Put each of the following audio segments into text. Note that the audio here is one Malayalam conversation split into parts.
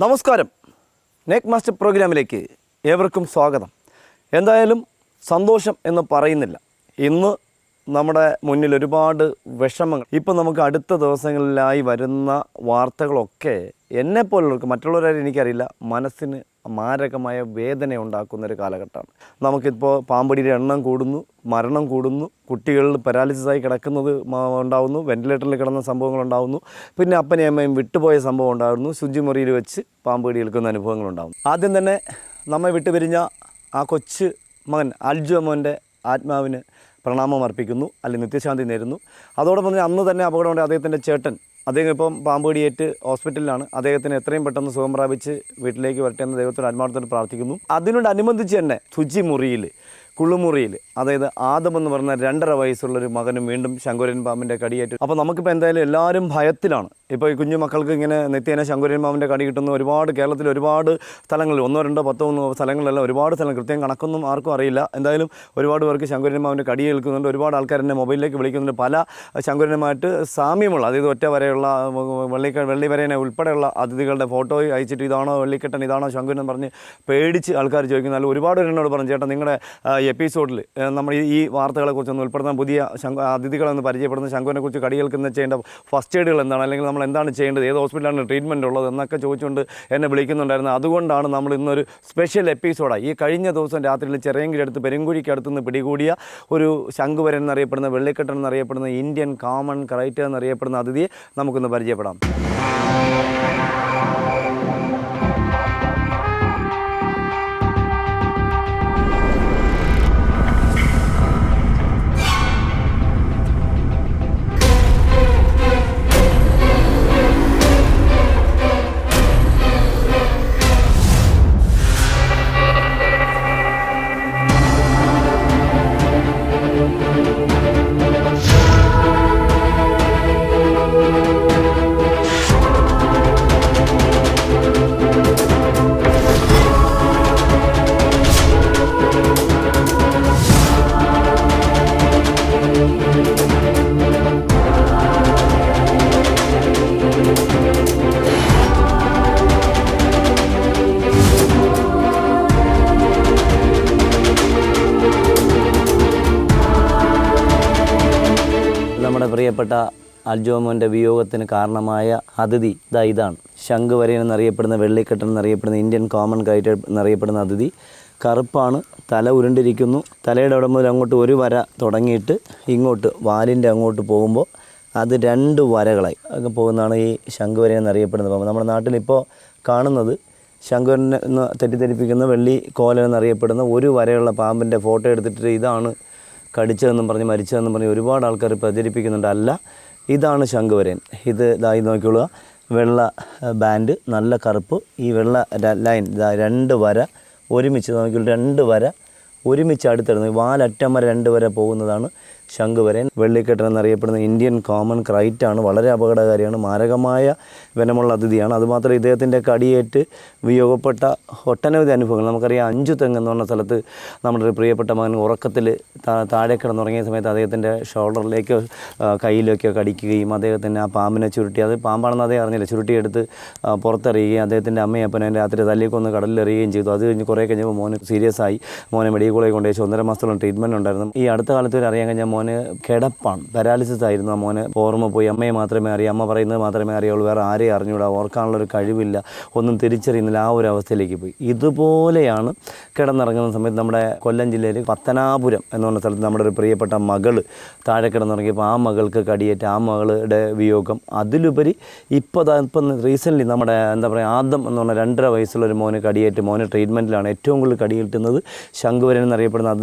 നമസ്കാരം. നേക്ക് മാസ്റ്റർ പ്രോഗ്രാമിലേക്ക് ഏവർക്കും സ്വാഗതം. എന്തായാലും സന്തോഷം എന്ന് പറയുന്നില്ല. ഇന്ന് നമ്മുടെ മുന്നിൽ ഒരുപാട് വിഷമങ്ങൾ, ഇപ്പം നമുക്ക് അടുത്ത ദിവസങ്ങളിലായി വരുന്ന വാർത്തകളൊക്കെ എന്നെപ്പോലുള്ളവർക്ക്, മറ്റുള്ളവരാരും എനിക്കറിയില്ല, മനസ്സിന് മാരകമായ വേദന ഉണ്ടാക്കുന്നൊരു കാലഘട്ടമാണ്. നമുക്കിപ്പോൾ പാമ്പടിയുടെ എണ്ണം കൂടുന്നു, മരണം കൂടുന്നു, കുട്ടികളിൽ പാരാലിസിസായി കിടക്കുന്നത് ഉണ്ടാകുന്നു, വെൻറ്റിലേറ്ററിൽ കിടന്ന സംഭവങ്ങൾ ഉണ്ടാകുന്നു, പിന്നെ അപ്പനെയും അമ്മയും വിട്ടുപോയ സംഭവം ഉണ്ടാകുന്നു, ശുചിമുറിയിൽ വെച്ച് പാമ്പടി എടുക്കുന്ന അനുഭവങ്ങളുണ്ടാകുന്നു. ആദ്യം തന്നെ നമ്മെ വിട്ടുപിരിഞ്ഞ ആ കൊച്ചു മകൻ അൽജോ മോൻ്റെ ആത്മാവിന് പ്രണാമം അർപ്പിക്കുന്നു, അല്ലെങ്കിൽ നിത്യശാന്തി നേരുന്നു. അതോടൊപ്പം തന്നെ അന്ന് തന്നെ അപകടമുണ്ട് അദ്ദേഹത്തിൻ്റെ ചേട്ടൻ, അദ്ദേഹം ഇപ്പം പാമ്പുകടിയേറ്റ് ഹോസ്പിറ്റലിലാണ്. അദ്ദേഹത്തിന് എത്രയും പെട്ടെന്ന് സുഖം പ്രാപിച്ച് വീട്ടിലേക്ക് വരട്ടെ എന്ന് ദൈവത്തോട് ആത്മാർത്ഥത്തിൽ പ്രാർത്ഥിക്കുന്നു. അതിനോടനുബന്ധിച്ച് തന്നെ ശുചിമുറിയിൽ, കുളിമുറിയിൽ, അതായത് ആദം എന്ന് പറഞ്ഞ 2.5 വയസ്സുള്ളൊരു മകനും വീണ്ടും ശങ്കുരൻ പാമ്പിൻ്റെ കടിയേറ്റു. അപ്പോൾ നമുക്കിപ്പോൾ എന്തായാലും എല്ലാവരും ഭയത്തിലാണ്. ഇപ്പോൾ ഈ കുഞ്ഞു മക്കൾക്ക് ഇങ്ങനെ നിത്യേന ശങ്കുരൻ പാമ്പിൻ്റെ കടി കിട്ടുന്ന ഒരുപാട്, കേരളത്തിൽ ഒരുപാട് സ്ഥലങ്ങളിൽ, 1, 2, 10, 3 സ്ഥലങ്ങളിലെല്ലാം ഒരുപാട് സ്ഥലം, കൃത്യം കണക്കൊന്നും ആർക്കും അറിയില്ല. എന്തായാലും ഒരുപാട് പേർക്ക് ശങ്കുരൻ പാമ്പിൻ്റെ കടി കേൾക്കുന്നുണ്ട്. ഒരുപാട് ആൾക്കാർ എന്നെ മൊബൈലിലേക്ക് വിളിക്കുന്നുണ്ട്. പല ശങ്കുരനുമായിട്ട് സാമ്യമുള്ള, അതായത് ഒറ്റ വരെയുള്ള വെള്ളി വരേനെ ഉൾപ്പെടെയുള്ള അതിഥികളുടെ ഫോട്ടോ അയച്ചിട്ട് ഇതാണോ വെള്ളിക്കെട്ടൻ, ഇതാണോ ശങ്കുരൻ എന്ന് പറഞ്ഞ് പേടിച്ച് ആൾക്കാർ ചോദിക്കുന്നത്. ഒരുപാട് എന്നോട് പറഞ്ഞു, ചേട്ടാ നിങ്ങളുടെ എപ്പിസോഡിൽ നമ്മൾ ഈ വാർത്തകളെക്കുറിച്ചൊന്ന് ഉൾപ്പെടുത്താൻ, പുതിയ അതിഥികളെന്ന് പരിചയപ്പെടുന്ന ശങ്കുവിനെക്കുറിച്ച് കടി കേൾക്കുന്ന ചെയ്യേണ്ട ഫസ്റ്റ് എയ്ഡുകൾ എന്താണ്, അല്ലെങ്കിൽ നമ്മൾ എന്താണ് ചെയ്യേണ്ടത്, ഏത് ഹോസ്പിറ്റലാണ് ട്രീറ്റ്മെൻറ്റ് ഉള്ളത് എന്നൊക്കെ ചോദിച്ചുകൊണ്ട് എന്നെ വിളിക്കുന്നുണ്ടായിരുന്നു. അതുകൊണ്ടാണ് നമ്മൾ ഇന്നൊരു സ്പെഷ്യൽ എപ്പിസോഡായി. ഈ കഴിഞ്ഞ ദിവസം രാത്രിയിൽ ചെറിയങ്കിഴടുത്ത് പെരുങ്കുഴിക്കടുത്ത് നിന്ന് പിടികൂടിയ ഒരു ശംഖുവരൻ എന്നറിയപ്പെടുന്ന, വെള്ളിക്കെട്ടൻ എന്നറിയപ്പെടുന്ന, ഇന്ത്യൻ കോമൺ ക്രൈറ്റ് എന്നറിയപ്പെടുന്ന അതിഥിയെ നമുക്കൊന്ന് പരിചയപ്പെടാം. നമ്മുടെ പ്രിയപ്പെട്ട അൽജോമോൻ്റെ വിയോഗത്തിന് കാരണമായ അതിഥി ഇതാണ്. ശംഖുവരൻ എന്നറിയപ്പെടുന്ന, വെള്ളിക്കെട്ടൻ എന്നറിയപ്പെടുന്ന, ഇന്ത്യൻ കോമൺ ക്രൈറ്റ് എന്നറിയപ്പെടുന്ന അതിഥി. കറുപ്പാണ്, തല ഉരുണ്ടിരിക്കുന്നു. തലയുടെ അവിടെ മുതൽ അങ്ങോട്ട് ഒരു വര തുടങ്ങിയിട്ട് ഇങ്ങോട്ട് വാലിൻ്റെ അങ്ങോട്ട് പോകുമ്പോൾ അത് 2 വരകളായി ഒക്കെ പോകുന്നതാണ് ഈ ശംഖുവരൻ എന്നറിയപ്പെടുന്നത് പാമ്പ്. നമ്മുടെ നാട്ടിലിപ്പോൾ കാണുന്നത് ശംഖുവരനെ എന്ന് തെറ്റിദ്ധരിപ്പിക്കുന്ന വെള്ളി കോലൻ എന്നറിയപ്പെടുന്ന ഒരു വരയുള്ള പാമ്പിൻ്റെ ഫോട്ടോ എടുത്തിട്ട് ഇതാണ് കടിച്ചതെന്നും പറഞ്ഞ് മരിച്ചതെന്നും പറഞ്ഞ് ഒരുപാട് ആൾക്കാർ പ്രചരിപ്പിക്കുന്നുണ്ട്. അല്ല, ഇതാണ് ശംഖുവരൻ. ഇത് ഇതായി നോക്കിക്കൊള്ളുക, വെള്ള ബാൻഡ്, നല്ല കറുപ്പ്, ഈ വെള്ള ലൈൻ, 2 വര ഒരുമിച്ച് നോക്കിയുള്ള 2 വര ഒരുമിച്ച് അടുത്തിടുന്നു. വാലറ്റം വരെ 2 വര പോകുന്നതാണ് ശംഖുവരൻ. വെള്ളിക്കെട്ടൻ എന്നറിയപ്പെടുന്ന ഇന്ത്യൻ കോമൺ ക്രൈറ്റാണ്. വളരെ അപകടകാരിയാണ്, മാരകമായ വനമുള്ള അതിഥിയാണ്. അതുമാത്രമല്ല, ഇദ്ദേഹത്തിൻ്റെ കടിയേറ്റ് വിയോഗപ്പെട്ട ഒട്ടനവധി അനുഭവങ്ങൾ നമുക്കറിയാം. 5 തെങ്ങ് എന്ന് പറഞ്ഞ സ്ഥലത്ത് നമ്മുടെ ഒരു പ്രിയപ്പെട്ട മകൻ ഉറക്കത്തിൽ താഴെ കിടന്നുറങ്ങിയ സമയത്ത് അദ്ദേഹത്തിൻ്റെ ഷോൾഡറിലേക്ക് കയ്യിലേക്കോ കടിക്കുകയും അദ്ദേഹത്തിന് ആ പാമ്പിനെ ചുരുട്ടി, അത് പാമ്പാണെന്ന് അദ്ദേഹം അറിഞ്ഞില്ല, ചുരുട്ടിയെടുത്ത് പുറത്തെറിയുകയും അദ്ദേഹത്തിൻ്റെ അമ്മയും അപ്പനും രാത്രി തല്ലിക്കൊന്ന് കടലിലെറിയുകയും ചെയ്തു. അത് കഴിഞ്ഞ് കുറേ കഴിഞ്ഞപ്പോൾ മോന് സീരിയസ് ആയി. മോനെ മെഡിക്കൽ കോളേജിൽ കൊണ്ടുപോയി 1.5 മാസത്തോളം ട്രീറ്റ്മെൻറ്റ് ഉണ്ടായിരുന്നു. ഈ അടുത്ത കാലത്ത് വരെ അറിയാൻ കഴിഞ്ഞാൽ മോന് കിടപ്പാണ്, പാരാലിസിസ് ആയിരുന്നു. ആ മോന് ഓർമ്മ പോയി. അമ്മയെ മാത്രമേ അറിയൂ, അമ്മ പറയുന്നത് മാത്രമേ അറിയുള്ളൂ, വേറെ ആരെയും അറിഞ്ഞൂടാ, ഓർക്കാനുള്ളൊരു കഴിവില്ല, ഒന്നും തിരിച്ചറിയുന്നില്ല, ആ ഒരു അവസ്ഥയിലേക്ക് പോയി. ഇതുപോലെയാണ് കിടന്നിറങ്ങുന്ന സമയത്ത് നമ്മുടെ കൊല്ലം ജില്ലയിൽ പത്തനാപുരം എന്ന് പറഞ്ഞ സ്ഥലത്ത് നമ്മുടെ ഒരു പ്രിയപ്പെട്ട മകൾ താഴെ കിടന്നിറങ്ങിയപ്പോൾ ആ മകൾക്ക് കടിയേറ്റ്, ആ മകളുടെ വിയോഗം. അതിലുപരി ഇപ്പം റീസെൻ്റ്ലി നമ്മുടെ എന്താ പറയുക, ആദം എന്ന് പറഞ്ഞ 2.5 വയസ്സുള്ളൊരു മോന് കടിയേറ്റ്, മോന് ട്രീറ്റ്മെൻറ്റിലാണ്. ഏറ്റവും കൂടുതൽ കടി കിട്ടുന്നത് ശംഖുവരൻ എന്നറിയപ്പെടുന്ന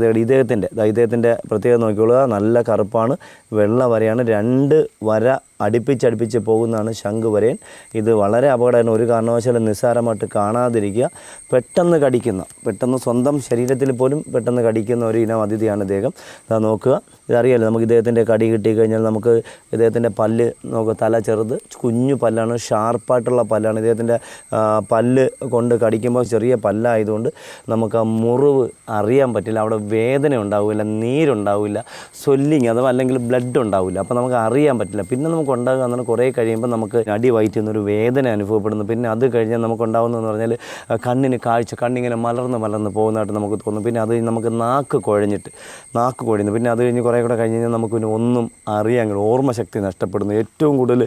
ഇദ്ദേഹത്തിൻ്റെ പ്രത്യേകത നോക്കിക്കൊള്ളുക. നല്ല കറുപ്പാണ്, വെള്ള വരയാണ്, 2 വര അടുപ്പിച്ചടുപ്പിച്ച് പോകുന്നതാണ് ശംഖുവരൻ. ഇത് വളരെ അപകടമാണ്. ഒരു കാരണവശാലും നിസ്സാരമായിട്ട് കാണാതിരിക്കുക. പെട്ടെന്ന് കടിക്കുന്ന, പെട്ടെന്ന് സ്വന്തം ശരീരത്തിൽ പോലും പെട്ടെന്ന് കടിക്കുന്ന ഒരു ഇനം അതിഥിയാണ് ഇദ്ദേഹം. അത് നോക്കുക, ഇതറിയാലോ, നമുക്ക് ഇദ്ദേഹത്തിൻ്റെ കടി കിട്ടിക്കഴിഞ്ഞാൽ നമുക്ക് ഇദ്ദേഹത്തിൻ്റെ പല്ല് നോക്കുക, തല ചെറുത് കുഞ്ഞു പല്ലാണ്, ഷാർപ്പായിട്ടുള്ള പല്ലാണ്. ഇദ്ദേഹത്തിൻ്റെ പല്ല് കൊണ്ട് കടിക്കുമ്പോൾ ചെറിയ പല്ലായതുകൊണ്ട് നമുക്ക് ആ മുറിവ് അറിയാൻ പറ്റില്ല, അവിടെ വേദന ഉണ്ടാവില്ല, നീരുണ്ടാവില്ല, സ്വെല്ലിങ് അഥവാ അല്ലെങ്കിൽ ബ്ലഡ് ഉണ്ടാവില്ല. അപ്പോൾ നമുക്ക് അറിയാൻ പറ്റില്ല. പിന്നെ നമുക്ക് നമുക്കുണ്ടാകുക എന്നാൽ കുറേ കഴിയുമ്പോൾ നമുക്ക് അടി വയറ്റിൽ നിന്നൊരു വേദന അനുഭവപ്പെടുന്നു. പിന്നെ അത് കഴിഞ്ഞാൽ നമുക്കുണ്ടാകുന്നതെന്ന് പറഞ്ഞാൽ കണ്ണിന് കാഴ്ച, കണ്ണിങ്ങനെ മലർന്ന് പോകുന്നതായിട്ട് നമുക്ക് തോന്നും. പിന്നെ അത് നമുക്ക് നാക്ക് കുഴയുന്നു. പിന്നെ അത് കഴിഞ്ഞ് കുറേ കൂടെ കഴിഞ്ഞ് കഴിഞ്ഞാൽ നമുക്ക് പിന്നെ ഒന്നും അറിയാൻ ഓർമ്മശക്തി നഷ്ടപ്പെടുന്നു. ഏറ്റവും കൂടുതൽ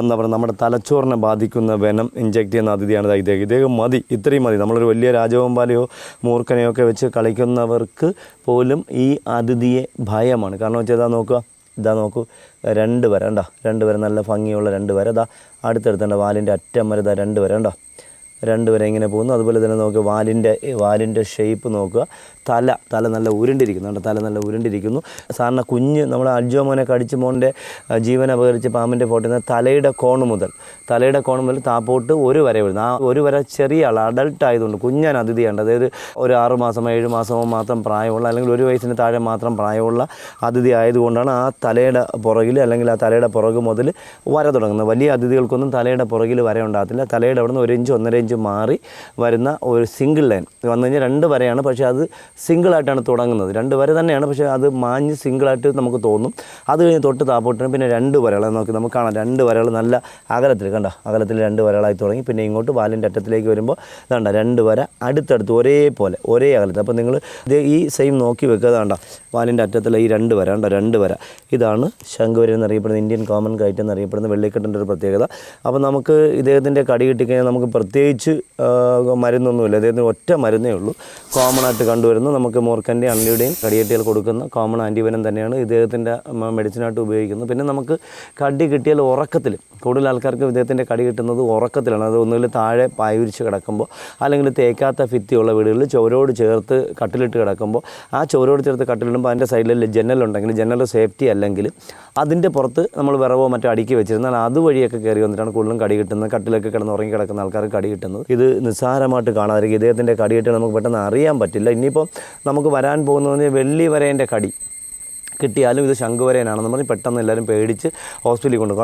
എന്താ പറയുക നമ്മുടെ തലച്ചോറിനെ ബാധിക്കുന്ന വെനം ഇഞ്ചെക്ട് ചെയ്യുന്ന അതിഥിയാണ് ഇദ്ദേഹം. ഇത്രയും മതി. നമ്മളൊരു വലിയ രാജവെമ്പാലയോ മൂർഖനെയോ ഒക്കെ വെച്ച് കളിക്കുന്നവർക്ക് പോലും ഈ അതിഥിയെ ഭയമാണ്. കാരണം വെച്ചാൽ ഇതാ നോക്കൂ 2 വര കണ്ടോ, 2 വര നല്ല ഭംഗിയുള്ള 2 വര. ഇതാ അടുത്തടുത്തുണ്ട് വാലിൻ്റെ അറ്റം വരെ 2 വര കണ്ടോ, 2 വര ഇങ്ങനെ പോകുന്നു. അതുപോലെ തന്നെ നോക്കുക വാലിൻ്റെ ഷേപ്പ് നോക്കുക. തല നല്ല ഉരുണ്ടിരിക്കുന്നു. തല നല്ല ഉരുണ്ടിരിക്കുന്നു. സാധാരണ കുഞ്ഞ് നമ്മുടെ അൽജോമോനെ കടിച്ച് മോൻ്റെ ജീവൻ അപകരിച്ച് പാമ്പിൻ്റെ ഫോട്ടോ തലയുടെ കോണ് മുതൽ താപ്പോട്ട് 1 വര വരുന്നു. ആ 1 വര ചെറിയ ആൾ അഡൾട്ട് ആയതുകൊണ്ട് കുഞ്ഞൻ അതിഥിയാണ്. അതായത് ഒരു 6 മാസമോ 7 മാസമോ മാത്രം പ്രായമുള്ള, അല്ലെങ്കിൽ 1 വയസ്സിന് താഴെ മാത്രം പ്രായമുള്ള അതിഥി ആയതുകൊണ്ടാണ് ആ തലയുടെ പുറകിൽ അല്ലെങ്കിൽ ആ തലയുടെ പുറകു മുതൽ വര തുടങ്ങുന്നത്. വലിയ അതിഥികൾക്കൊന്നും തലയുടെ പുറകിൽ വര ഉണ്ടാകത്തില്ല. തലയുടെ അവിടെ നിന്ന് 1 ഇഞ്ച് 1.5 ഇഞ്ച് മാറി വരുന്ന ഒരു സിംഗിൾ ലൈൻ വന്നു കഴിഞ്ഞാൽ 2 വരയാണ്. പക്ഷേ അത് സിംഗിളായിട്ടാണ് തുടങ്ങുന്നത്. 2 വര തന്നെയാണ്, പക്ഷേ അത് മാഞ്ഞ് സിംഗിളായിട്ട് നമുക്ക് തോന്നും. അത് കഴിഞ്ഞ് തൊട്ട് താപ്പോട്ടിന് പിന്നെ 2 വരകൾ നമുക്ക് കാണാം. 2 വരകൾ നല്ല അകലത്തിൽ 2 വരകളായി തുടങ്ങി. പിന്നെ ഇങ്ങോട്ട് വാലിൻ്റെ അറ്റത്തിലേക്ക് വരുമ്പോൾ 2 വര അടുത്തടുത്ത് ഒരേ അകലത്തിൽ. അപ്പോൾ നിങ്ങൾ ഈ സെയിം നോക്കി വെക്കുക. വാലിൻ്റെ അറ്റത്തിൽ ഈ 2 വര 2 വര. ഇതാണ് ശംഖുവരയൻ എന്നറിയപ്പെടുന്ന ഇന്ത്യൻ കോമൺ കൈറ്റ് എന്നറിയപ്പെടുന്ന വെള്ളിക്കെട്ടിൻ്റെ ഒരു പ്രത്യേകത. അപ്പോൾ നമുക്ക് ഇദ്ദേഹത്തിൻ്റെ കടി കിട്ടിക്കഴിഞ്ഞാൽ നമുക്ക് പ്രത്യേകിച്ച് മരുന്നൊന്നുമില്ല. ഇദ്ദേഹത്തിന് ഒറ്റ മരുന്നേ ഉള്ളൂ. കോമൺ ആയിട്ട് കണ്ടുവരുന്നു നമുക്ക് മൂർഖൻ്റെ അണ്ണിയുടെയും കടിയേറ്റിയാൽ കൊടുക്കുന്ന കോമൺ ആൻറ്റിവെനം തന്നെയാണ് ഇദ്ദേഹത്തിൻ്റെ മെഡിസിനായിട്ട് ഉപയോഗിക്കുന്നത്. പിന്നെ നമുക്ക് കടി കിട്ടിയാൽ ഉറക്കത്തിൽ, കൂടുതൽ ആൾക്കാർക്ക് ഇദ്ദേഹത്തിൻ്റെ കടി കിട്ടുന്നത് ഉറക്കത്തിലാണ്. അത് ഒന്നുകിൽ താഴെ പായുരിച്ച് കിടക്കുമ്പോൾ, അല്ലെങ്കിൽ തേക്കാത്ത ഭിത്തിയുള്ള വീടുകളിൽ ചുവരോട് ചേർത്ത് കട്ടിലിട്ട് കിടക്കുമ്പോൾ, ആ ചുവരോട് ചേർത്ത് കട്ടിലിടുമ്പോൾ അതിൻ്റെ സൈഡിൽ ജനലുണ്ടെങ്കിൽ ജനൽ സേഫ്റ്റി അല്ലെങ്കിൽ അതിൻ്റെ പുറത്ത് നമ്മൾ വിറവോ മറ്റോ അടുക്കി വെച്ചിരുന്നാൽ അതുവഴിയൊക്കെ കയറി വന്നിട്ടാണ് കൂടുതലും കടി കിട്ടുന്നത്. കട്ടിലൊക്കെ കിടന്ന് ഉറങ്ങി കിടക്കുന്ന ആൾക്കാർക്ക് കടി കിട്ടുന്നത്. ഇത് നിസ്സാരമായിട്ട് കാണാതിരിക്കും. ഇദ്ദേഹത്തിൻ്റെ കടി കിട്ടിയാൽ നമുക്ക് പെട്ടെന്ന് അറിയാൻ പറ്റില്ല. ഇനിയിപ്പം നമുക്ക് വരാൻ പോകുന്നത് വെള്ളി വരേൻ്റെ കടി കിട്ടിയാലും ഇത് ശംഖുവരയനാണെന്ന് പറഞ്ഞ് പെട്ടെന്ന് എല്ലാവരും പേടിച്ച് ഹോസ്പിറ്റലിൽ കൊണ്ട്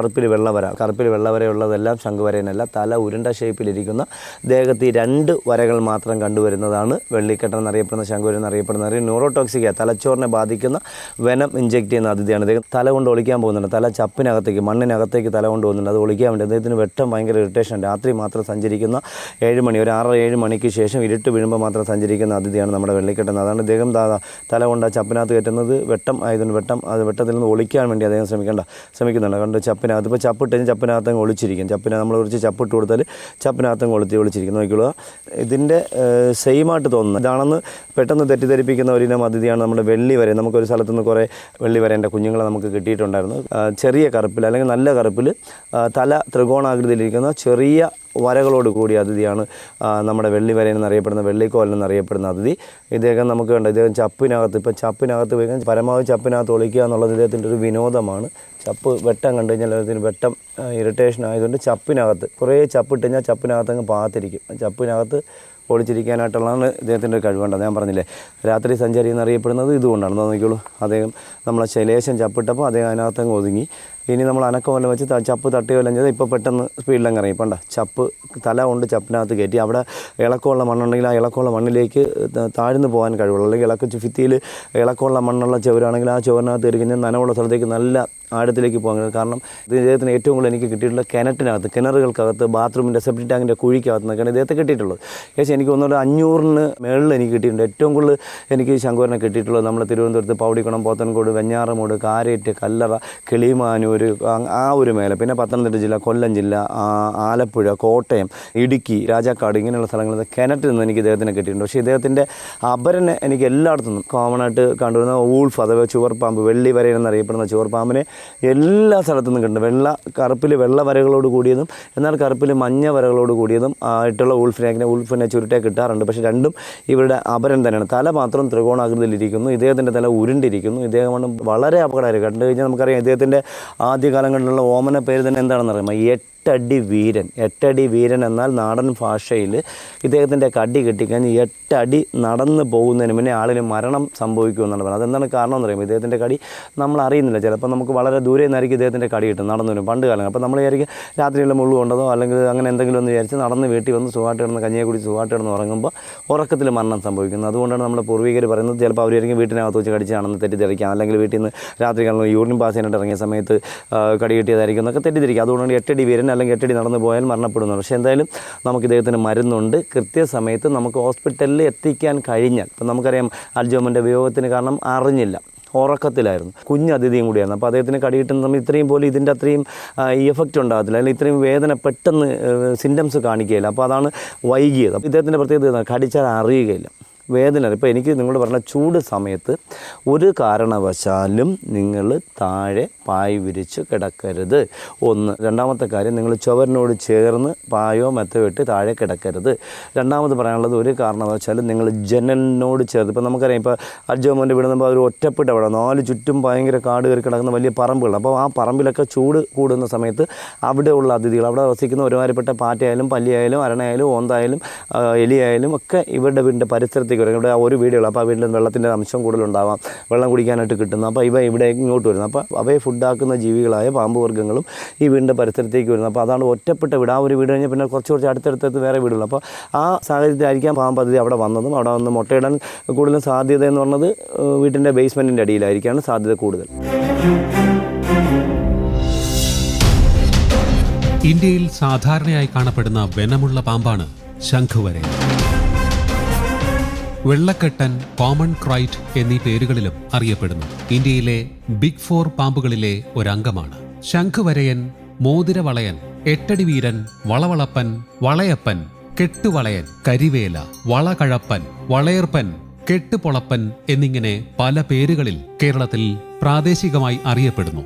കറുപ്പിൽ വെള്ളവരയുള്ളതെല്ലാം ശംഖുവരയനല്ല. തല ഉരുണ്ട ഷേപ്പിലിരിക്കുന്ന ദേഹത്ത് ഈ 2 വരകൾ മാത്രം കണ്ടുവരുന്നതാണ് വെള്ളിക്കെട്ടൻ എന്നറിയപ്പെടുന്ന ശംഖുവരയൻ എന്നറിയപ്പെടുന്ന ന്യൂറോടോക്സിക്ക തലച്ചോറിനെ ബാധിക്കുന്ന വെനം ഇഞ്ചെക്ട് ചെയ്യുന്ന അതിഥിയാണ്. അദ്ദേഹം തല കൊണ്ട് ഒളിക്കാൻ പോകുന്നുണ്ട്. തല ചപ്പിനകത്തേക്ക് മണ്ണിനകത്തേക്ക് തല കൊണ്ട് പോകുന്നുണ്ട്. അത് ഒളിക്കാൻ വേണ്ടി അദ്ദേഹത്തിന് വെട്ടം ഭയങ്കര ഇറിറ്റേഷൻ. രാത്രി മാത്രം സഞ്ചരിക്കുന്ന 7 മണി, ഒരു 6-7 മണിക്ക് ശേഷം ഇരുട്ട് വീഴുമ്പോൾ മാത്രം സഞ്ചരിക്കുന്ന അതിഥിയാണ് നമ്മുടെ വെള്ളിക്കെട്ടൻ. അതാണ് ഇദ്ദേഹം തല കൊണ്ട് ചപ്പിനകത്ത് കയറ്റുന്നത്. വെട്ടം ആയതുകൊണ്ട് വെട്ടത്തിൽ നിന്ന് ഒളിക്കാൻ വേണ്ടി അദ്ദേഹം ശ്രമിക്കുന്നുണ്ട്. കണ്ട് ചപ്പിനകത്ത് ഇപ്പോൾ ചപ്പിട്ട് ചപ്പിനകത്തങ്ങ് ഒളിച്ചിരിക്കും. നമ്മൾ കുറച്ച് ചപ്പിട്ട് കൊടുത്താൽ ചപ്പിനകത്തങ്ങ് ഒളിച്ചിരിക്കും. നോക്കിക്കൊള്ളുക. ഇതിൻ്റെ സെയിമായിട്ട് തോന്നുന്നത് ഇതാണെന്ന് പെട്ടെന്ന് തെറ്റിദ്ധരിപ്പിക്കുന്ന ഒരിനം അതിഥിയാണ് നമ്മുടെ വെള്ളി വര. നമുക്കൊരു സ്ഥലത്തുനിന്ന് കുറേ വെള്ളി വരേൻ്റെ കുഞ്ഞുങ്ങളെ നമുക്ക് കിട്ടിയിട്ടുണ്ടായിരുന്നു. ചെറിയ കറുപ്പിൽ അല്ലെങ്കിൽ നല്ല കറുപ്പിൽ തല ത്രികോണാകൃതിയിലിരിക്കുന്ന ചെറിയ വരകളോട് കൂടിയ അതിഥിയാണ് നമ്മുടെ വെള്ളി വരയൻ എന്നറിയപ്പെടുന്ന വെള്ളിക്കോലൻ എന്നറിയപ്പെടുന്ന അതിഥി. ഇദ്ദേഹം നമുക്ക് കണ്ട ഇദ്ദേഹം ചപ്പിനകത്ത് പോയി പരമാവധി ചപ്പിനകത്ത് ഒളിക്കുക എന്നുള്ളത് ഇദ്ദേഹത്തിൻ്റെ ഒരു വിനോദമാണ്. ചപ്പ് വെട്ടം കണ്ടു കഴിഞ്ഞാൽ അദ്ദേഹത്തിന് വെട്ടം ഇറിറ്റേഷൻ ആയതുകൊണ്ട് ചപ്പിനകത്ത് കുറേ ചപ്പിട്ട് കഴിഞ്ഞാൽ ചപ്പിനകത്ത് അങ്ങ് പാത്തിരിക്കും. ചപ്പിനകത്ത് ഒളിച്ചിരിക്കാനായിട്ടുള്ളതാണ് ഇദ്ദേഹത്തിൻ്റെ കഴിവുണ്ട്. ഞാൻ പറഞ്ഞില്ലേ രാത്രി സഞ്ചാരി എന്നറിയപ്പെടുന്നത് ഇതുകൊണ്ടാണ്. നോക്കിക്കോളൂ. അദ്ദേഹം നമ്മളെ ശലേശം ചപ്പിട്ടപ്പോൾ അദ്ദേഹം അതിനകത്തങ്ങ് ഒതുങ്ങി. ഇനി നമ്മൾ അനക്കമെല്ലാം വെച്ച് ചപ്പ് തട്ടുകയെല്ലാം ചെയ്താൽ ഇപ്പോൾ പെട്ടെന്ന് സ്പീഡിലങ്ങ് ഇറങ്ങി. പണ്ട ചപ്പ് തല കൊണ്ട് ചപ്പിനകത്ത് കയറ്റി അവിടെ ഇളക്കമുള്ള മണ്ണുണ്ടെങ്കിൽ ആ ഇളക്കമുള്ള മണ്ണിലേക്ക് താഴ്ന്നു പോകാൻ കഴിവുള്ളൂ. അല്ലെങ്കിൽ ഭിത്തിയിൽ ഇളക്കമുള്ള മണ്ണുള്ള ചുവരാണെങ്കിൽ ആ ചുവരിനകത്ത് ഇരിക്കുന്ന നനവുള്ള സ്ഥലത്തേക്ക് നല്ല ആഴത്തിലേക്ക് പോകാൻ കഴിയും. കാരണം ഇദ്ദേഹത്തിന് ഏറ്റവും കൂടുതൽ എനിക്ക് കിട്ടിയിട്ടുള്ള കിണറുകൾക്കകത്ത് ബാത്റൂമിൻ്റെ സെപ്റ്റിക് ടാങ്കിൻ്റെ കുഴിക്കകത്ത് നിന്നൊക്കെയാണ് ഇദ്ദേഹത്തെ കിട്ടിയിട്ടുള്ളത്. ഏകദേശം എനിക്ക് ഒന്നുകൂടെ 500-ന് മേളിൽ എനിക്ക് കിട്ടിയിട്ടുണ്ട്. ഏറ്റവും കൂടുതൽ എനിക്ക് ശംഖുവരനെ കിട്ടിയിട്ടുള്ളത് നമ്മൾ തിരുവനന്തപുരത്ത് പൗടിക്കുളം, പോത്തൻകോട്, വെഞ്ഞാറമൂട്, കാരേറ്റ്, കല്ലറ, കിളിമാനൂർ, ആ ഒരു മേലെ, പിന്നെ പത്തനംതിട്ട ജില്ല, കൊല്ലം ജില്ല, ആലപ്പുഴ, കോട്ടയം, ഇടുക്കി, രാജാക്കാട് ഇങ്ങനെയുള്ള സ്ഥലങ്ങളിൽ കിണറ്റിൽ നിന്ന് എനിക്ക് ഇദ്ദേഹത്തിനെ കിട്ടിയിട്ടുണ്ട്. പക്ഷേ ഇദ്ദേഹത്തിൻ്റെ അപരനെ എനിക്ക് എല്ലായിടത്തുനിന്നും കോമണായിട്ട് കണ്ടുവരുന്ന ഊൾഫ് അഥവാ ചുവർപ്പാമ്പ്, വെള്ളി വരയൻ എന്നറിയപ്പെടുന്ന ചുവർപ്പാമ്പിനെ എല്ലാ സ്ഥലത്തു നിന്നും കിട്ടുന്നുണ്ട്. കറുപ്പിൽ വെള്ള വരകളോട് കൂടിയതും എന്നാൽ കറുപ്പിൽ മഞ്ഞ വരകളോട് കൂടിയതും ആയിട്ടുള്ള ഊൾഫിനെ ചുരുട്ടെ കിട്ടാറുണ്ട്. പക്ഷേ രണ്ടും ഇവരുടെ അപരൻ തന്നെയാണ്. തല മാത്രം ത്രികോണാകൃതിയിലിരിക്കുന്നു. ഇദ്ദേഹത്തിൻ്റെ തല ഉരുണ്ടിരിക്കുന്നു. ഇദ്ദേഹമാണ് വളരെ അപകടകരം. കണ്ടു കഴിഞ്ഞാൽ നമുക്കറിയാം ഇദ്ദേഹത്തിൻ്റെ ആദ്യകാലങ്ങളിലുള്ള ഓമന പേര് തന്നെ എന്താണെന്ന് അറിയാമോ? 8 അടി വീരൻ എന്നാൽ നാടൻ ഭാഷയിൽ ഇദ്ദേഹത്തിൻ്റെ കടി കിട്ടിക്കഴിഞ്ഞ് 8 അടി നടന്ന് പോകുന്നതിന് മുന്നേ ആളിന് മരണം സംഭവിക്കുമെന്നാണ് പറയുന്നത്. അതെന്താണ് കാരണം എന്ന് പറയുമ്പോൾ ഇദ്ദേഹത്തിൻ്റെ കടി നമ്മൾ അറിയുന്നില്ല. ചിലപ്പോൾ നമുക്ക് വളരെ ദൂരെ നിന്നായിരിക്കും ഇദ്ദേഹത്തിൻ്റെ കടി കിട്ടും നടന്നു വരും പണ്ട് കാലം. അപ്പോൾ നമ്മൾ വിചാരിക്കും രാത്രിയുള്ള മുള്ളു കൊണ്ടതോ അല്ലെങ്കിൽ അങ്ങനെ എന്തെങ്കിലും ഒന്ന് വിചാരിച്ച് നടന്ന് വീട്ടിൽ വന്ന് സുഖമായിട്ട് കിടന്ന് കഞ്ഞിയെ കുടിച്ച് സുഖമായിട്ട് കിടന്ന് ഉറങ്ങുമ്പോൾ ഉറക്കത്തിൽ മരണം സംഭവിക്കുന്നത്. അതുകൊണ്ടാണ് നമ്മുടെ പൂർവികർ പറയുന്നത് ചിലപ്പോൾ അവരായിരിക്കും വീട്ടിനകത്ത് വെച്ച് കടിച്ചാണെന്ന് തെറ്റിദ്ധരിക്കാം. അല്ലെങ്കിൽ വീട്ടിൽ നിന്ന് രാത്രി കാണുമ്പോൾ യൂറിൻ പാസ് ചെയ്യാനായിട്ട് ഇറങ്ങിയ സമയത്ത് കടി കിട്ടിയതായിരിക്കും എന്നൊക്കെ തെറ്റിദ്ധരിക്കും. അതുകൊണ്ടാണ് 8 അടി വീരൻ അല്ലെങ്കിൽ 8 അടി നടന്നു പോയാൽ മരണപ്പെടുന്നു. പക്ഷേ എന്തായാലും നമുക്ക് ഇദ്ദേഹത്തിന് മരുന്നുണ്ട്. കൃത്യസമയത്ത് നമുക്ക് ഹോസ്പിറ്റലിൽ എത്തിക്കാൻ കഴിഞ്ഞാൽ, ഇപ്പം നമുക്കറിയാം അൽജോമൻ്റെ വിയോഗത്തിന് കാരണം അറിഞ്ഞില്ല, ഉറക്കത്തിലായിരുന്നു, കുഞ്ഞതിഥിയും കൂടിയായിരുന്നു. അപ്പോൾ അദ്ദേഹത്തിന് കടി കിട്ടുന്ന നമ്മൾ ഇത്രയും പോലും ഇതിൻ്റെ അത്രയും ഈ എഫക്റ്റ് ഉണ്ടാകത്തില്ല, അല്ലെങ്കിൽ ഇത്രയും വേദന പെട്ടെന്ന് സിംറ്റംസ് കാണിക്കുകയില്ല. അപ്പോൾ അതാണ് വൈകിയത്. അപ്പോൾ ഇദ്ദേഹത്തിൻ്റെ പ്രത്യേകത കടിച്ചാൽ അറിയുകയില്ല, വേദന. ഇപ്പോൾ എനിക്ക് നിങ്ങളോട് പറഞ്ഞ ചൂട് സമയത്ത് ഒരു കാരണവശാലും നിങ്ങൾ താഴെ പായ് വിരിച്ച് കിടക്കരുത്. ഒന്ന്. രണ്ടാമത്തെ കാര്യം, നിങ്ങൾ ചുവരിനോട് ചേർന്ന് പായോ മെത്തയോ ഇട്ട് താഴെ കിടക്കരുത്. രണ്ടാമത് പറയാനുള്ളത്, ഒരു കാരണവശാലും നിങ്ങൾ ജനലിനോട് ചേർത്ത്, ഇപ്പോൾ നമുക്കറിയാം ഇപ്പോൾ അൽജോമോൻ്റെ വീട് നമ്മൾ ഒരു ഒറ്റപ്പെട്ട അവിടെ 4 ചുറ്റും ഭയങ്കര കാട് കയറി കിടക്കുന്ന വലിയ പറമ്പുകൾ. അപ്പോൾ ആ പറമ്പിലൊക്കെ ചൂട് കൂടുന്ന സമയത്ത് അവിടെയുള്ള അതിഥികൾ, അവിടെ വസിക്കുന്ന ഒരുമാതിരിപ്പെട്ട പാറ്റയായാലും പല്ലിയായാലും അരണയായാലും ഓന്തായാലും എലിയായാലും ഒക്കെ ഇവരുടെ വീടിൻ്റെ പരിസരത്ത് ഇവിടെ ഒരു വീടുകൾ. അപ്പോൾ ആ വീട്ടിൽ വെള്ളത്തിൻ്റെ അംശം കൂടുതലുണ്ടാവാം, വെള്ളം കുടിക്കാനായിട്ട് കിട്ടുന്നു. അപ്പോൾ ഇവ ഇവിടെ ഇങ്ങോട്ട് വരുന്നു. അപ്പോൾ അവയെ ഫുഡാക്കുന്ന ജീവികളായ പാമ്പ് വർഗ്ഗങ്ങളും ഈ വീടിൻ്റെ പരിസരത്തേക്ക് വരുന്നു. അപ്പോൾ അതാണ് ഒറ്റപ്പെട്ട വീട്. ആ ഒരു വീട് കഴിഞ്ഞാൽ പിന്നെ കുറച്ച് അടുത്തടുത്ത് വേറെ വീടുകൾ. അപ്പോൾ ആ സാഹചര്യത്തിലായിരിക്കാം പാമ്പ് പദ്ധതി അവിടെ വന്നതും. അവിടെ വന്ന് മുട്ടയിടാൻ കൂടുതലും സാധ്യത എന്ന് പറഞ്ഞത് വീട്ടിൻ്റെ ബേസ്മെൻറ്റിൻ്റെ അടിയിലായിരിക്കാണ് സാധ്യത കൂടുതൽ. ഇന്ത്യയിൽ സാധാരണയായി കാണപ്പെടുന്ന വെനമുള്ള പാമ്പാണ് ശംഖുവരയൻ. വെള്ളക്കെട്ടൻ, കോമൺ ക്രൈറ്റ് എന്നീ പേരുകളിലും അറിയപ്പെടുന്നു. ഇന്ത്യയിലെ ബിഗ് 4 പാമ്പുകളിലെ ഒരംഗമാണ് ശംഖുവരയൻ. മോതിരവളയൻ, 8 അടി വീരൻ, വളവളപ്പൻ, വളയപ്പൻ, കെട്ടുവളയൻ, കരിവേല, വളകഴപ്പൻ, വളയർപ്പൻ, കെട്ടുപൊളപ്പൻ എന്നിങ്ങനെ പല പേരുകളിൽ കേരളത്തിൽ പ്രാദേശികമായി അറിയപ്പെടുന്നു.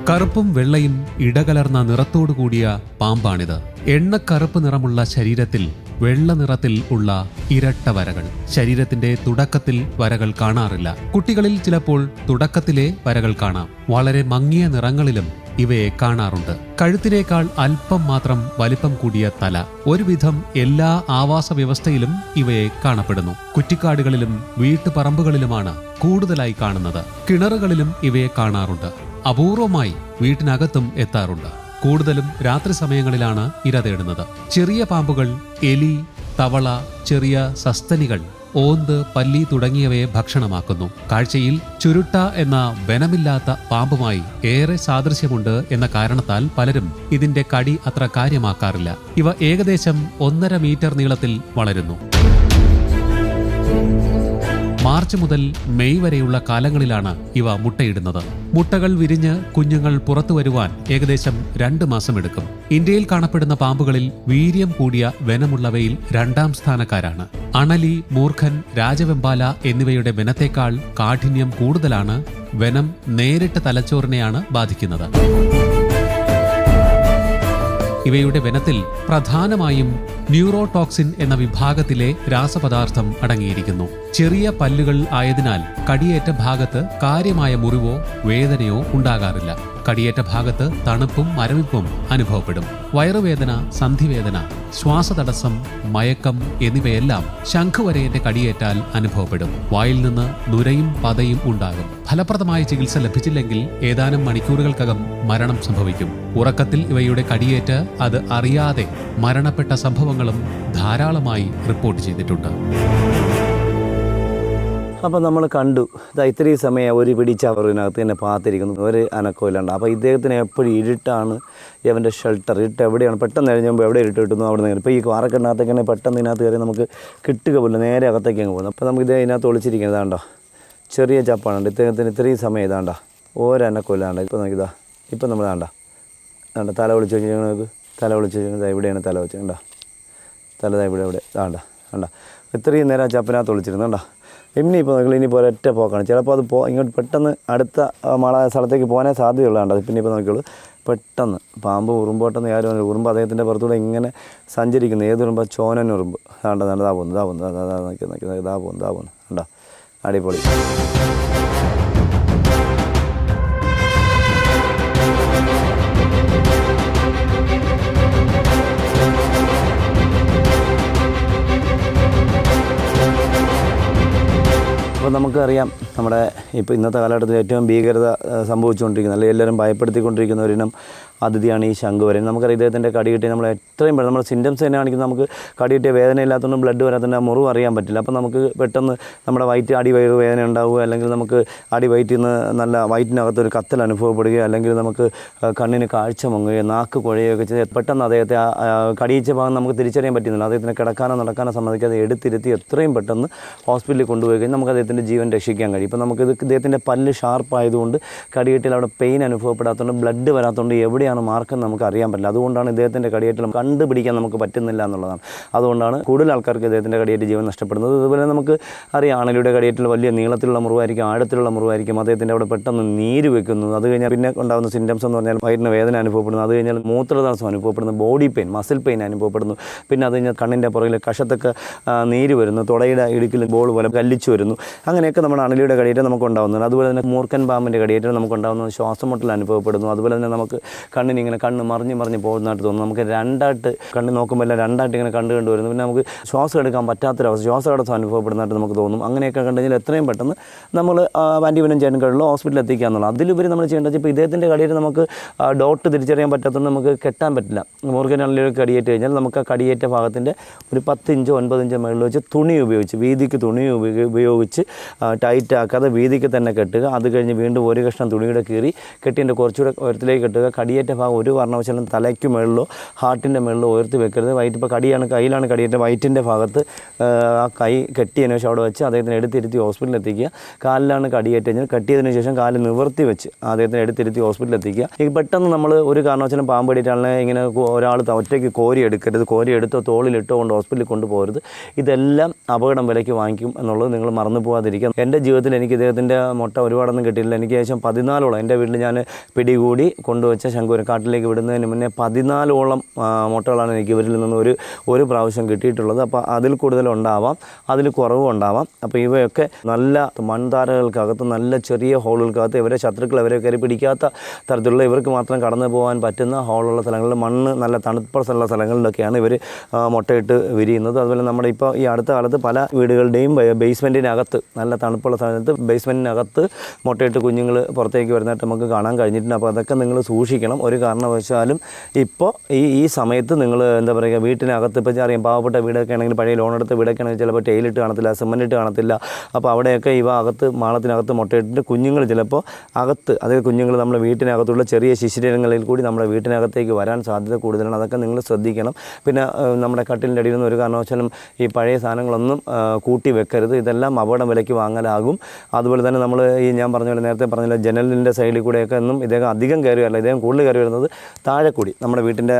കറുപ്പും വെള്ളയും ഇടകലർന്ന നിറത്തോടുകൂടിയ പാമ്പാണിത്. എണ്ണക്കറുപ്പ് നിറമുള്ള ശരീരത്തിൽ വെള്ള നിറത്തിൽ ഉള്ള ഇരട്ട വരകൾ. ശരീരത്തിന്റെ തുടക്കത്തിൽ വരകൾ കാണാറില്ല. കുട്ടികളിൽ ചിലപ്പോൾ തുടക്കത്തിലെ വരകൾ കാണാം. വളരെ മങ്ങിയ നിറങ്ങളിലും ഇവയെ കാണാറുണ്ട്. കഴുത്തിനേക്കാൾ അല്പം മാത്രം വലിപ്പം കൂടിയ തല. ഒരുവിധം എല്ലാ ആവാസ വ്യവസ്ഥയിലും ഇവയെ കാണപ്പെടുന്നു. കുറ്റിക്കാടുകളിലും വീട്ടുപറമ്പുകളിലുമാണ് കൂടുതലായി കാണുന്നത്. കിണറുകളിലും ഇവയെ കാണാറുണ്ട്. അപൂർവമായി വീട്ടിനകത്തും എത്താറുണ്ട്. കൂടുതലും രാത്രി സമയങ്ങളിലാണ് ഇര തേടുന്നത്. ചെറിയ പാമ്പുകൾ, എലി, തവള, ചെറിയ സസ്തനികൾ, ഓന്ത്, പല്ലി തുടങ്ങിയവയെ ഭക്ഷണമാക്കുന്നു. കാഴ്ചയിൽ ചുരുട്ട എന്ന വെനമില്ലാത്ത പാമ്പുമായി ഏറെ സാദൃശ്യമുണ്ട് എന്ന കാരണത്താൽ പലരും ഇതിന്റെ കടി അത്ര കാര്യമാക്കാറില്ല. ഇവ ഏകദേശം 1.5 മീറ്റർ നീളത്തിൽ വളരുന്നു. മാർച്ച് മുതൽ മെയ് വരെയുള്ള കാലങ്ങളിലാണ് ഇവ മുട്ടയിടുന്നത്. മുട്ടകൾ വിരിഞ്ഞ് കുഞ്ഞുങ്ങൾ പുറത്തു വരുവാൻ ഏകദേശം 2 മാസം എടുക്കും. ഇന്ത്യയിൽ കാണപ്പെടുന്ന പാമ്പുകളിൽ വീര്യം കൂടിയ വെനമുള്ളവയിൽ 2ാം സ്ഥാനക്കാരാണ്. അണലി, മൂർഖൻ, രാജവെമ്പാല എന്നിവയുടെ വെനത്തേക്കാൾ കാഠിന്യം കൂടുതലാണ്. വെനം നേരിട്ട് തലച്ചോറിനെയാണ് ബാധിക്കുന്നത്. ഇവയുടെ വെനത്തിൽ പ്രധാനമായും ന്യൂറോടോക്സിൻ എന്ന വിഭാഗത്തിലെ രാസപദാർത്ഥം അടങ്ങിയിരിക്കുന്നു. ചെറിയ പല്ലുകൾ ആയതിനാൽ കടിയേറ്റ ഭാഗത്ത് കാര്യമായ മുറിവോ വേദനയോ ഉണ്ടാകാറില്ല. കടിയേറ്റ ഭാഗത്ത് തണുപ്പും മരവിപ്പും അനുഭവപ്പെടും. വയറുവേദന, സന്ധിവേദന, ശ്വാസതടസ്സം, മയക്കം എന്നിവയെല്ലാം ശംഖുവരയന്റെ കടിയേറ്റാൽ അനുഭവപ്പെടും. വായിൽ നിന്ന് നുരയും പതയും ഉണ്ടാകും. ഫലപ്രദമായ ചികിത്സ ലഭിച്ചില്ലെങ്കിൽ ഏതാനും മണിക്കൂറുകൾക്കകം മരണം സംഭവിക്കും. ഉറക്കത്തിൽ ഇവയുടെ കടിയേറ്റ് അത് അറിയാതെ മരണപ്പെട്ട സംഭവങ്ങളും ധാരാളമായി റിപ്പോർട്ട് ചെയ്തിട്ടുണ്ട്. അപ്പോൾ നമ്മൾ കണ്ടു, ഇത്രയും സമയം ഒരു പിടിച്ചവറിനകത്ത് തന്നെ പാത്തിരിക്കുന്നു, ഒരു അനക്കമില്ലാണ്ട്. അപ്പോൾ ഇദ്ദേഹത്തിന് എപ്പോഴും ഇരുട്ടാണ് ഇവൻ്റെ ഷെൽട്ടർ. ഇരുട്ട് എവിടെയാണ് പെട്ടെന്ന് കഴിഞ്ഞുമ്പോൾ എവിടെ ഇരുട്ട് കിട്ടുന്നു അവിടെ നിന്ന്. ഇപ്പോൾ ഈ വാറക്കെണ്ണകത്തേക്കാണ് പെട്ടെന്ന് ഇതിനകത്ത് കയറി നമുക്ക് കിട്ടുക പോലും, നേരെ അകത്തേക്ക് അങ്ങ് പോകുന്നു. അപ്പോൾ നമുക്ക് ഇത് ഇതിനകത്ത് ഒളിച്ചിരിക്കുന്നത് ഇതാണ്ടോ, ചെറിയ ചപ്പാണുണ്ട്. ഇദ്ദേഹത്തിന് ഇത്രയും സമയം ഇതാണ്ട ഒരനക്കമില്ലാണ്ട്. ഇപ്പോൾ നോക്കിയതാ, ഇപ്പം നമ്മൾ വേണ്ട തല ഒളിച്ച് വെച്ച് നോക്ക്, തല ഒളിച്ച് വെച്ചാൽ ഇവിടെയാണ് തല വെച്ച് കണ്ട, തല ഇവിടെ വേണ്ട വേണ്ട. ഇത്രയും നേരം ആ ചപ്പിനകത്ത് ഒളിച്ചിരുന്നു കണ്ട. ഇനിയിപ്പോൾ നോക്കില്ല, ഇനിയിപ്പോൾ ഒരൊറ്റ പോക്കാണ്. ചിലപ്പോൾ അത് ഇങ്ങോട്ട് പെട്ടെന്ന് അടുത്ത സ്ഥലത്തേക്ക് പോകാനേ സാധ്യതയുള്ളതാണ്. പിന്നെ ഇപ്പോൾ നോക്കിയുള്ളൂ, പെട്ടെന്ന് പാമ്പ് ഉറുമ്പോട്ടെന്ന് ആരും ഉറുമ്പ് അദ്ദേഹത്തിൻ്റെ പുറത്തൂടെ ഇങ്ങനെ സഞ്ചരിക്കുന്നു. ഏത് ഉറുമ്പ്? ചോനൻ ഉറുമ്പ്. ഇതാ പോകുന്നു കണ്ടോ, അടിപൊളി. അപ്പോൾ നമുക്കറിയാം, നമ്മുടെ ഇപ്പോൾ ഇന്നത്തെ കാലഘട്ടത്തിൽ ഏറ്റവും ഭീകരത സംഭവിച്ചുകൊണ്ടിരിക്കുന്ന, അല്ലെങ്കിൽ എല്ലാവരും ഭയപ്പെടുത്തിക്കൊണ്ടിരിക്കുന്ന ഒരിനം അതിഥിയാണ് ഈ ശംഖുവരൻ. നമുക്കറിയാം ഇദ്ദേഹത്തിൻ്റെ കടി കിട്ടി നമ്മൾ എത്രയും പെട്ടെന്ന് നമ്മുടെ സിംറ്റംസ് തന്നെ കാണിക്കുന്നത് നമുക്ക് കടി കിട്ടിയ വേദന ഇല്ലാത്തതുകൊണ്ട് ബ്ലഡ് വരാത്തതുകൊണ്ട് ആ മുറിവ് അറിയാൻ പറ്റില്ല. അപ്പോൾ നമുക്ക് പെട്ടെന്ന് നമ്മുടെ അടിവയറ് വേദന ഉണ്ടാവുക, അല്ലെങ്കിൽ നമുക്ക് അടിവയറ്റിൽ നിന്ന് നല്ല വയറ്റിനകത്തൊരു കത്തൽ അനുഭവപ്പെടുകയോ, അല്ലെങ്കിൽ നമുക്ക് കണ്ണിന് കാഴ്ച മങ്ങുകയോ നാക്ക് കുഴയുകയൊക്കെ ചെയ്ത് പെട്ടെന്ന് അദ്ദേഹത്തെ കടിയിച്ച ഭാഗം നമുക്ക് തിരിച്ചറിയാൻ പറ്റുന്നില്ല. അദ്ദേഹത്തിന് കിടക്കാനോ നടക്കാനോ സമ്മതിക്കാതെ എടുത്തിരുത്തി എത്രയും പെട്ടെന്ന് ഹോസ്പിറ്റലിൽ കൊണ്ടുപോയി കഴിഞ്ഞാൽ നമുക്ക് അദ്ദേഹത്തിൻ്റെ ജീവൻ രക്ഷിക്കാൻ കഴിയും. ഇപ്പോൾ നമുക്കിത് ഇദ്ദേഹത്തിൻ്റെ പല്ല് ഷാർപ്പായതുകൊണ്ട് കടിയേറ്റിൽ അവിടെ പെയിൻ അനുഭവപ്പെടാത്തതുകൊണ്ട് ബ്ലഡ് വരാത്തതുകൊണ്ട് എവിടെയാണ് മാർക്കെന്ന് നമുക്ക് അറിയാൻ പറ്റില്ല. അതുകൊണ്ടാണ് ഇദ്ദേഹത്തിൻ്റെ കടിയേറ്റൽ കണ്ടുപിടിക്കാൻ നമുക്ക് പറ്റുന്നില്ല എന്നുള്ളതാണ്. അതുകൊണ്ടാണ് കൂടുതൽ ആൾക്കാർക്ക് ഇദ്ദേഹത്തിൻ്റെ കടിയേറ്റ് ജീവൻ നഷ്ടപ്പെടുന്നത്. അതുപോലെ നമുക്ക് അറിയാം ആണലിയുടെ കടിയേറ്റിൽ വലിയ നീളത്തിലുള്ള മുറിവായിരിക്കും, ആഴത്തിലുള്ള മുറിവായിരിക്കും. അദ്ദേഹത്തിൻ്റെ അവിടെ പെട്ടെന്ന് നീര് വെക്കുന്നു. അത് കഴിഞ്ഞാൽ പിന്നെ ഉണ്ടാകുന്ന സിംറ്റംസ് എന്ന് പറഞ്ഞാൽ വയറ്റിന് വേദന അനുഭവപ്പെടുന്നു. അത് കഴിഞ്ഞാൽ മൂത്രതടസ്സം അനുഭവപ്പെടുന്നു, ബോഡി പെയിൻ, മസിൽ പെയിൻ അനുഭവപ്പെടുന്നു. പിന്നെ അത് കഴിഞ്ഞാൽ കണ്ണിൻ്റെ പുറകിൽ കഷത്തൊക്കെ നീര് വരുന്നു, തുടയുടെ ഇടുക്കിൽ ബോൾ പോലെ കല്ലിച്ചു വരുന്നു. അങ്ങനെയൊക്കെ നമ്മുടെ അണലിയുടെ കടിയേറ്റ് നമുക്ക് ഉണ്ടാകുന്നുണ്ട്. അതുപോലെ തന്നെ മൂർക്കൻ പാമ്പിൻ്റെ കടിയേറ്റ് നമുക്ക് ഉണ്ടാകുന്നത് ശ്വാസമുട്ടൽ അനുഭവപ്പെടുന്നു. അതുപോലെ തന്നെ നമുക്ക് കണ്ണിനിങ്ങനെ കണ്ണ് മറിഞ്ഞ് പോകുന്നതായിട്ട് തോന്നുന്നു. നമുക്ക് രണ്ടായിട്ട് കണ്ണ് നോക്കുമ്പോൾ എല്ലാം രണ്ടായിട്ട് ഇങ്ങനെ കണ്ടു വരുന്നു. പിന്നെ നമുക്ക് ശ്വാസം എടുക്കാൻ പറ്റാത്തൊരവസ്ഥ, ശ്വാസതടസ്സം അനുഭവപ്പെടുന്നതായിട്ട് നമുക്ക് തോന്നും. അങ്ങനെയൊക്കെ കണ്ടു കഴിഞ്ഞാൽ എത്രയും പെട്ടെന്ന് നമ്മൾ ആൻറ്റിബയോട്ടിക് ചെയ്യാൻ കഴിയുള്ളൂ, ഹോസ്പിറ്റലിൽ എത്തിക്കുക എന്നുള്ളത്. അതിലുപരി നമ്മൾ ചെയ്യേണ്ടത് ഇപ്പോൾ ഇദ്ദേഹത്തിൻ്റെ കടിയേറ്റ് നമുക്ക് ഡോട്ട് തിരിച്ചറിയാൻ പറ്റാത്തതുകൊണ്ട് നമുക്ക് കെട്ടാൻ പറ്റില്ല. മൂർഖൻ അണലിയുടെ കടിയേറ്റ് കഴിഞ്ഞാൽ നമുക്ക് ആ കടിയേറ്റ ഭാഗത്തിൻ്റെ ഒരു 10 ഇഞ്ചോ 9 ഇഞ്ചോ മുകളിൽ വെച്ച് തുണി ഉപയോഗിച്ച് വീതിക്ക് തുണി ഉപയോഗിച്ച് ടൈറ്റ് ആക്കാതെ വീതിക്ക് തന്നെ കെട്ടുക. അത് കഴിഞ്ഞ് വീണ്ടും ഒരു കഷ്ണം തുണിയുടെ കീറി കെട്ടിൻ്റെ കുറച്ചുകൂടെ ഉയരത്തിലേക്ക് കെട്ടുക. കടിയേറ്റ ഭാഗം ഒരു കാരണവശാലും തലയ്ക്ക് മുകളിലോ ഹാർട്ടിൻ്റെ മുകളിലോ ഉയർത്തി വെക്കരുത്. വയറ്റ് ഇപ്പോൾ കയ്യിലാണ് കടിയേറ്റ വയറ്റിൻ്റെ ഭാഗത്ത് ആ കൈ കെട്ടിയതിന് ശേഷം അവിടെ വെച്ച് അദ്ദേഹത്തിന് എടുത്തിരുത്തി ഹോസ്പിറ്റലിൽ എത്തിക്കുക. കാലിലാണ് കടിയേറ്റ് കഴിഞ്ഞാൽ കെട്ടിയതിന് ശേഷം കാല് നിവർത്തി വെച്ച് അദ്ദേഹത്തിന് എടുത്തിരുത്തി ഹോസ്പിറ്റലിൽ എത്തിക്കുക. ഈ പെട്ടെന്ന് നമ്മൾ ഒരു കാരണവശാലും പാമ്പ് കടിയിട്ടാണ് ഇങ്ങനെ ഒരാൾ ഒറ്റയ്ക്ക് കോരി എടുക്കരുത്. കോരി എടുത്തോ തോളിലിട്ടോ കൊണ്ട് ഹോസ്പിറ്റലിൽ കൊണ്ടുപോകരുത്. ഇതെല്ലാം അപകടം വിലയ്ക്ക് വാങ്ങിക്കും എന്നുള്ളത് നിങ്ങൾ മറന്നു പോകാതിരിക്കുക. എൻ്റെ ജീവിതത്തിൽ എനിക്ക് ഇദ്ദേഹത്തിൻ്റെ മുട്ട ഒരുപാടൊന്നും കിട്ടിയില്ല. എനിക്ക് ഏകദേശം 14ഓളം എൻ്റെ വീട്ടിൽ ഞാൻ പിടികൂടി കൊണ്ടുവച്ച ശംഖുവരൻ കാട്ടിലേക്ക് വിടുന്നതിന് മുന്നേ 14ഓളം മുട്ടകളാണ് എനിക്ക് ഇവരിൽ നിന്ന് ഒരു പ്രാവശ്യം കിട്ടിയിട്ടുള്ളത്. അപ്പോൾ അതിൽ കൂടുതലുണ്ടാവാം, അതിൽ കുറവും ഉണ്ടാവാം. അപ്പോൾ ഇവയൊക്കെ നല്ല മൺതാരകൾക്കകത്ത്, നല്ല ചെറിയ ഹോളുകൾക്കകത്ത് ഇവരെ ശത്രുക്കൾ അവരെ കയറി പിടിക്കാത്ത തരത്തിലുള്ള ഇവർക്ക് മാത്രം കടന്നു പോകാൻ പറ്റുന്ന ഹോളുള്ള സ്ഥലങ്ങളിൽ, മണ്ണ് നല്ല തണുപ്പുള്ള സ്ഥലങ്ങളിലൊക്കെയാണ് ഇവർ മുട്ടയിട്ട് വിരിയുന്നത്. അതുപോലെ നമ്മുടെ ഇപ്പോൾ ഈ അടുത്ത കാലത്ത് പല വീടുകളുടെയും ബേസ്മെൻറ്റിനകത്ത്, നല്ല തണുപ്പുള്ള സ്ഥലത്ത് ബേസ്മെൻറ്റിനകത്ത് മുട്ടയിട്ട് കുഞ്ഞുങ്ങൾ പുറത്തേക്ക് വരുന്നതായിട്ട് നമുക്ക് കാണാൻ കഴിഞ്ഞിട്ടുണ്ട്. അപ്പോൾ അതൊക്കെ നിങ്ങൾ സൂക്ഷിക്കണം. ഒരു കാരണവശാലും ഇപ്പോൾ ഈ സമയത്ത് നിങ്ങൾ എന്താ പറയുക, വീട്ടിനകത്ത് ഇപ്പോൾ അറിയാം പാവപ്പെട്ട വീടൊക്കെ ആണെങ്കിൽ, പഴയ ലോൺ എടുത്ത വീടൊക്കെ ആണെങ്കിൽ ചിലപ്പോൾ ടൈലിട്ട് കാണത്തില്ല, സിമൻറ്റ് ഇട്ട് കാണത്തില്ല. അപ്പോൾ അവിടെയൊക്കെ ഇവ മാളത്തിനകത്ത് മുട്ടയിട്ടിട്ട് കുഞ്ഞുങ്ങൾ ചിലപ്പോൾ അതായത് കുഞ്ഞുങ്ങൾ നമ്മുടെ വീട്ടിനകത്തുള്ള ചെറിയ ശിശിരങ്ങളിൽ കൂടി നമ്മുടെ വീട്ടിനകത്തേക്ക് വരാൻ സാധ്യത കൂടുതലാണ്. അതൊക്കെ നിങ്ങൾ ശ്രദ്ധിക്കണം. പിന്നെ നമ്മുടെ കട്ടിലിൻ്റെ അടിയിൽ നിന്ന് ഒരു കാരണവശാലും ഈ പഴയ സാധനങ്ങളൊന്നും കൂട്ടി വെക്കരുത്. ഇതെല്ലാം അപകടം വിലയ്ക്ക് വാങ്ങലാകും. അതുപോലെ തന്നെ നമ്മൾ ഞാൻ നേരത്തെ പറഞ്ഞ ജനലിൻ്റെ സൈഡിൽ കൂടെയൊക്കെ ഒന്നും ഇദ്ദേഹം അധികം കയറി വരില്ല. ഇദ്ദേഹം കൂടുതൽ കയറി വരുന്നത് താഴെ കൂടി, നമ്മുടെ വീട്ടിൻ്റെ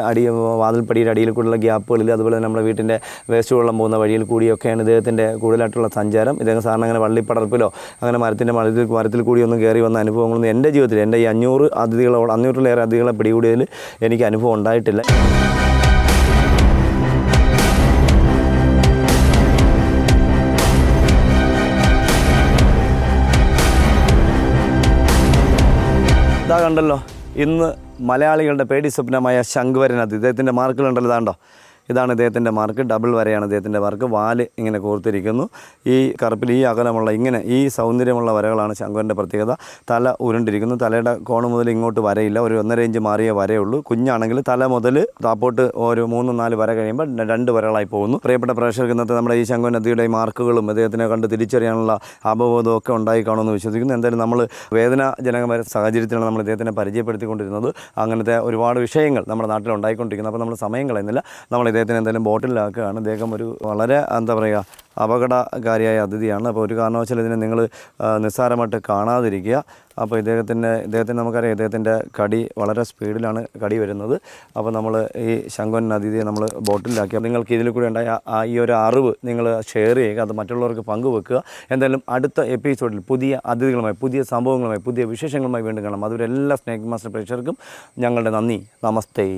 വാതിൽപ്പടിയുടെ അടിയിൽ കൂടിയുള്ള ഗ്യാപ്പുകളിൽ, അതുപോലെ തന്നെ നമ്മുടെ വീട്ടിൻ്റെ വേസ്റ്റ് വെള്ളം പോകുന്ന വഴിയിൽ കൂടിയൊക്കെയാണ് ഇദ്ദേഹത്തിൻ്റെ കൂടുതലായിട്ടുള്ള സഞ്ചാരം. ഇദ്ദേഹം സാറിന് അങ്ങനെ വള്ളിപ്പടർപ്പിലോ അങ്ങനെ മരത്തിൽ കൂടിയൊന്നും കയറി വന്ന അനുഭവങ്ങളൊന്നും എൻ്റെ ജീവിതത്തിൽ, എൻ്റെ ഈ 500-ലേറെ അതിഥികളെ പിടികൂടിയതിൽ എനിക്ക് അനുഭവം ഉണ്ടായിട്ടില്ല. ഇതാ കണ്ടല്ലോ, ഇന്ന് മലയാളികളുടെ പേടി സ്വപ്നമായ ശംഖുവരൻ അതിഥി. ഇദ്ദേഹത്തിൻ്റെ മാർക്കുകളുണ്ടല്ലോ, ഇതാണ്ടോ, ഇതാണ് ഇദ്ദേഹത്തിൻ്റെ മാർക്ക്. ഡബിൾ വരയാണ് ഇദ്ദേഹത്തിൻ്റെ മാർക്ക്. വാല് ഇങ്ങനെ കോർത്തിരിക്കുന്നു. ഈ കറുപ്പിൽ ഈ അകലമുള്ള ഈ സൗന്ദര്യമുള്ള വരകളാണ് ശംഖുവരൻ്റെ പ്രത്യേകത. തല ഉരുണ്ടിരിക്കുന്നു. തലയുടെ കോണ് മുതൽ ഇങ്ങോട്ട് വരയില്ല, ഒരു 1.5 ഇഞ്ച് മാറിയ വരയുള്ളൂ. കുഞ്ഞാണെങ്കിൽ തല മുതൽ താപ്പോട്ട് ഒരു 3-4 വര കഴിയുമ്പോൾ 2 വരകളായി പോകുന്നു. പ്രിയപ്പെട്ട പ്രേക്ഷകർക്ക് ഇന്നത്തെ നമ്മുടെ ഈ ശംഖുവരൻ അതിഥിയുടെ മാർക്കുകളും അദ്ദേഹത്തിനെ കണ്ട് തിരിച്ചറിയാനുള്ള അവബോധവും ഒക്കെ ഉണ്ടായി കാണുമെന്ന് വിശ്വസിക്കുന്നു. എന്തായാലും നമ്മൾ വേദനാജനകമായ സാഹചര്യത്തിലാണ് നമ്മൾ ഇദ്ദേഹത്തിനെ പരിചയപ്പെടുത്തിക്കൊണ്ടിരുന്നത്. അങ്ങനത്തെ ഒരുപാട് വിഷയങ്ങൾ നമ്മുടെ നാട്ടിൽ ഉണ്ടായിക്കൊണ്ടിരിക്കുന്നത്. അപ്പോൾ നമ്മൾ സമയം കളയുന്നില്ല. നമ്മൾ ഇദ്ദേഹത്തിന് എന്തായാലും ബോട്ടിലാക്കുകയാണ്. ഇദ്ദേഹം ഒരു വളരെ എന്താ പറയുക അപകടകാരിയായ അതിഥിയാണ്. അപ്പോൾ ഒരു കാരണവശാലും ഇതിനെ നിങ്ങൾ നിസ്സാരമായിട്ട് കാണാതിരിക്കുക. അപ്പോൾ ഇദ്ദേഹത്തിന് നമുക്കറിയാം, ഇദ്ദേഹത്തിൻ്റെ കടി വളരെ സ്പീഡിലാണ് കടി വരുന്നത്. അപ്പോൾ നമ്മൾ ഈ ശംഖുവരൻ അതിഥിയെ നമ്മൾ ബോട്ടിലാക്കി. നിങ്ങൾക്ക് ഇതിൽ കൂടെ ഉണ്ടായ ഈ ഒരു അറിവ് നിങ്ങൾ ഷെയർ ചെയ്യുക, അത് മറ്റുള്ളവർക്ക് പങ്കുവെക്കുക. എന്തായാലും അടുത്ത എപ്പിസോഡിൽ പുതിയ അതിഥികളുമായി, പുതിയ സംഭവങ്ങളുമായി, പുതിയ വിശേഷങ്ങളുമായി വീണ്ടും കാണാം. അതുവരെ എല്ലാ സ്നേക് മാസ്റ്റർ പ്രേക്ഷകർക്കും ഞങ്ങളുടെ നന്ദി. നമസ്തേ.